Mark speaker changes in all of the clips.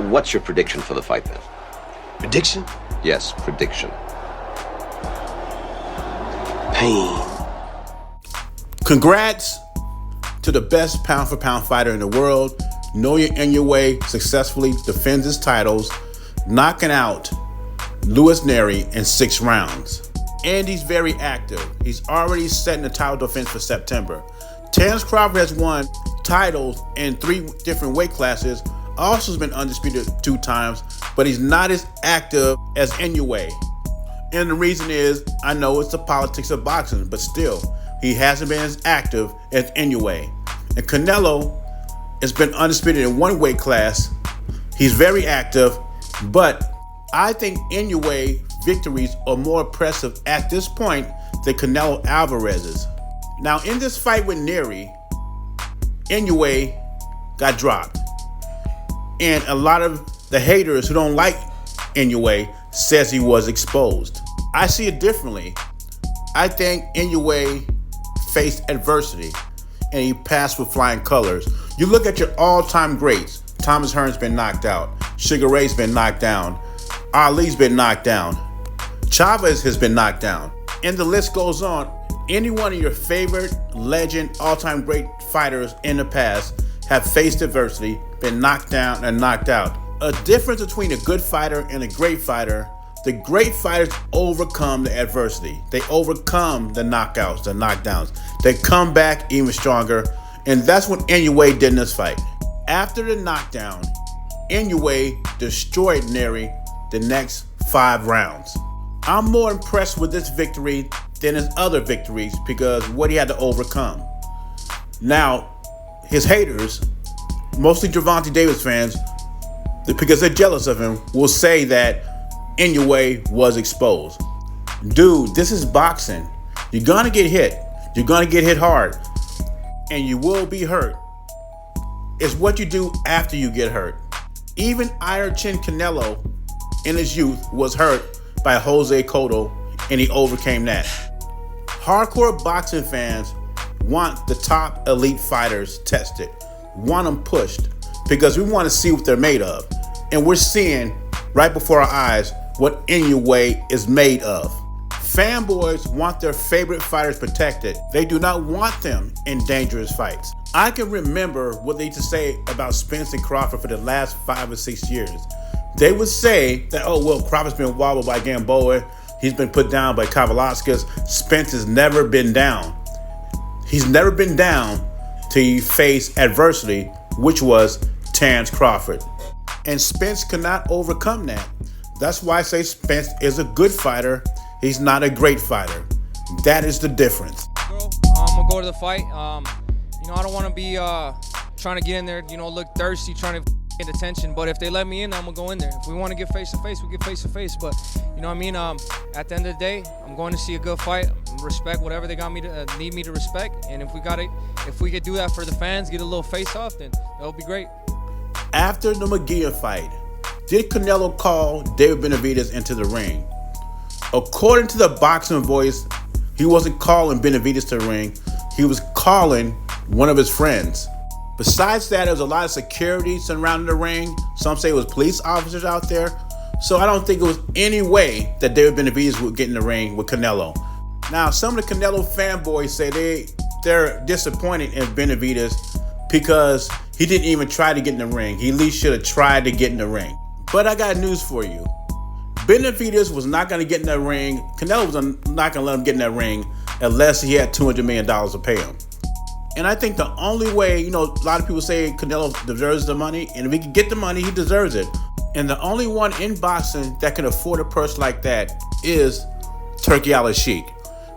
Speaker 1: What's your prediction for the fight then?
Speaker 2: Prediction?
Speaker 1: Yes, prediction.
Speaker 2: Pain.
Speaker 3: Congrats to the best pound-for-pound fighter in the world. Naoya Inoue successfully defends his titles, knocking out Nery in 6 rounds. And he's very active. He's already setting the title defense for September. Terence Crawford has won titles in 3 different weight classes, also has been undisputed 2 times, but he's not as active as Inoue. And the reason is, I know it's the politics of boxing, but still, he hasn't been as active as Inoue. And Canelo has been undisputed in 1 weight class. He's very active, but I think Inoue victories are more impressive at this point than Canelo Alvarez's. Now, in this fight with Nery, Inoue got dropped. And a lot of the haters who don't like Inoue says he was exposed. I see it differently. I think Inoue faced adversity and he passed with flying colors. You look at your all-time greats. Thomas Hearn's been knocked out. Sugar Ray's been knocked down. Ali's been knocked down. Chavez has been knocked down. And the list goes on. Any one of your favorite legend, all-time great fighters in the past have faced adversity, been knocked down and knocked out. A difference between a good fighter and a great fighter, the great fighters overcome the adversity. They overcome the knockouts, the knockdowns. They come back even stronger, and that's what Inoue did in this fight. After the knockdown, Inoue destroyed Nery the next 5 rounds. I'm more impressed with this victory than his other victories because what he had to overcome. Now, his haters, mostly Gervonta Davis fans, because they're jealous of him, will say that Inoue was exposed. Dude, this is boxing. You're gonna get hit. You're gonna get hit hard. And you will be hurt. It's what you do after you get hurt. Even Iron Chin Canelo in his youth was hurt by Jose Cotto, and he overcame that. Hardcore boxing fans want the top elite fighters tested, want them pushed, because we want to see what they're made of. And we're seeing right before our eyes what Inoue is made of. Fanboys want their favorite fighters protected. They do not want them in dangerous fights. I can remember what they used to say about Spence and Crawford for the last 5 or 6 years. They would say that, oh, well, Crawford's been wobbled by Gamboa. He's been put down by Kavaliauskas. Spence has never been down. He's never been down till he faced adversity, which was Terence Crawford. And Spence cannot overcome that. That's why I say Spence is a good fighter. He's not a great fighter. That is the difference.
Speaker 4: I'm going to go to the fight. I don't want to be trying to get in there, look thirsty, trying to get attention. But if they let me in, I'm going to go in there. If we want to get face-to-face, we get face-to-face. But, at the end of the day, I'm going to see a good fight, respect whatever they got me to need me to respect. And if we could do that for the fans, get a little face-off, then that would be great.
Speaker 3: After the Munguia fight, did Canelo call David Benavidez into the ring? According to the Boxing Voice, he wasn't calling Benavidez to the ring. He was calling one of his friends. Besides that, there was a lot of security surrounding the ring. Some say it was police officers out there. So I don't think it was any way that David Benavidez would get in the ring with Canelo. Now, some of the Canelo fanboys say they're disappointed in Benavidez because he didn't even try to get in the ring. He at least should have tried to get in the ring. But I got news for you. Benavidez was not going to get in that ring. Canelo was not going to let him get in that ring unless he had $200 million to pay him. And I think the only way, a lot of people say Canelo deserves the money, and if he can get the money, he deserves it. And the only one in boxing that can afford a purse like that is Turki Al-Sheikh.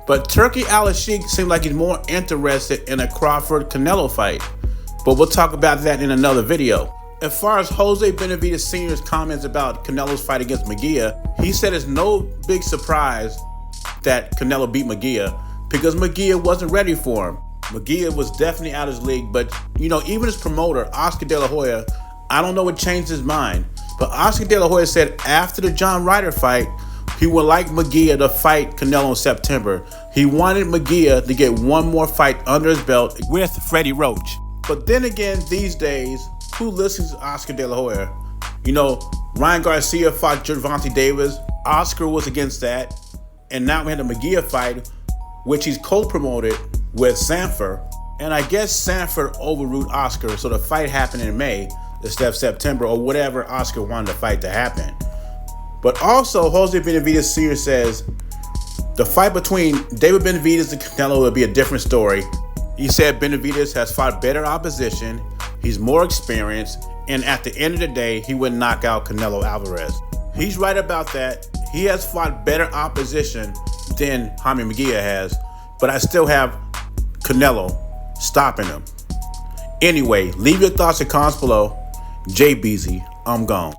Speaker 3: But Turki Al-Sheikh seems like he's more interested in a Crawford-Canelo fight. But we'll talk about that in another video. As far as Jose Benavidez Sr.'s comments about Canelo's fight against Munguia, he said it's no big surprise that Canelo beat Munguia because Munguia wasn't ready for him. Munguia was definitely out of his league, but even his promoter, Oscar De La Hoya, I don't know what changed his mind, but Oscar De La Hoya said after the John Ryder fight, he would like Munguia to fight Canelo in September. He wanted Munguia to get one more fight under his belt with Freddie Roach. But then again, these days, who listens to Oscar De La Hoya? You know, Ryan Garcia fought Gervonta Davis. Oscar was against that. And now we had the Mejia fight, which he's co-promoted with Sanford. And I guess Sanford overruled Oscar, so the fight happened in May instead of September or whatever Oscar wanted the fight to happen. But also, Jose Benavidez Sr. says the fight between David Benavidez and Canelo will be a different story. He said Benavidez has fought better opposition, he's more experienced, and at the end of the day, he would knock out Canelo Alvarez. He's right about that. He has fought better opposition than Jaime Mejia has, but I still have Canelo stopping him. Anyway, leave your thoughts and comments below. JBZ, I'm gone.